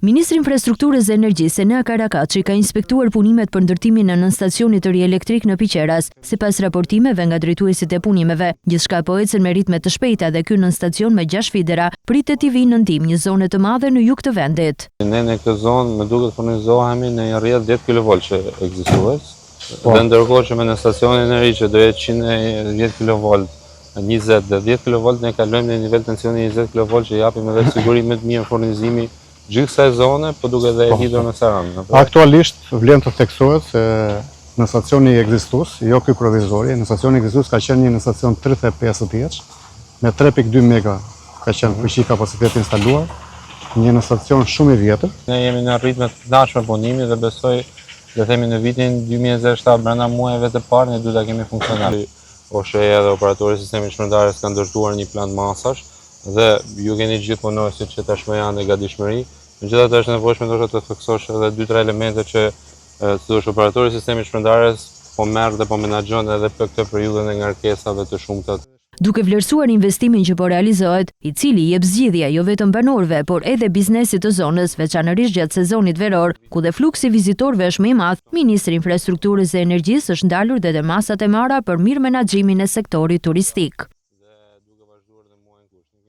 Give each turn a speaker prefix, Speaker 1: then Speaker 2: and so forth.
Speaker 1: Ministri i Infrastrukturës dhe Energjisë Enea Karakaçi ka inspektuar punimet për ndërtimin e nënstacionit të ri elektrik në Piqeras. Sipas raportimeve nga drejtuesit e punimeve, gjithçka po ecën me ritme të shpejta dhe ky nënstacion me 6 fidera pritet të vijë në ndihmë një zone të madhe në jug të vendit.
Speaker 2: Ne në këtë zonë më duket furnizohemi në një rrjet 10 kV që ekzistues. Dhe ndërkohë që me nënstacionin e ri që do jetë 110 kV 20 dhe 10 kV ne kalojmë në nivel tensioni 20 kV që japim edhe siguri më të mirë furnizimi gjithë kësaj zone, po duke dhe e lidhur në Saran.
Speaker 3: Aktualisht vlen të theksohet se nënstacioni ekzistus, jo ky provizori, nënstacioni ekzistus ka qenë një nënstacion 35 vjeç me 3.2 mega ka qenë fuqi kapacitet instaluar, një nënstacion shumë i vjetër.
Speaker 2: Ne jemi në ritme të këndshme punimi dhe besoj le themi në vitin 2027 brenda muajve të parë ne duhet ta kemi funksional. OSHE dhe operatori i sistemit shpërndarjes kanë ndërtuar një plan masash dhe ju keni gjithë punonësit që tashmë janë në gatishmëri. Megjithatë është nevojshme ndoshta të theksosh edhe 2-3 elemente që thosh operatori i sistemit shpërndarjes po merr dhe po menaxhon edhe për këtë periudhën e ngarkesave të shumta.
Speaker 1: Duke vlerësuar investimin që po realizohet, i cili jep zgjidhje jo vetëm banorëve, por edhe biznesit të zonës, veçanërisht gjatë sezonit veror, ku dhe fluksi vizitorëve është më i madh, Ministri i Infrastrukturës dhe Energjisë është ndalur dhe masat e marra për mirë menaxhimin e sektorit turistik.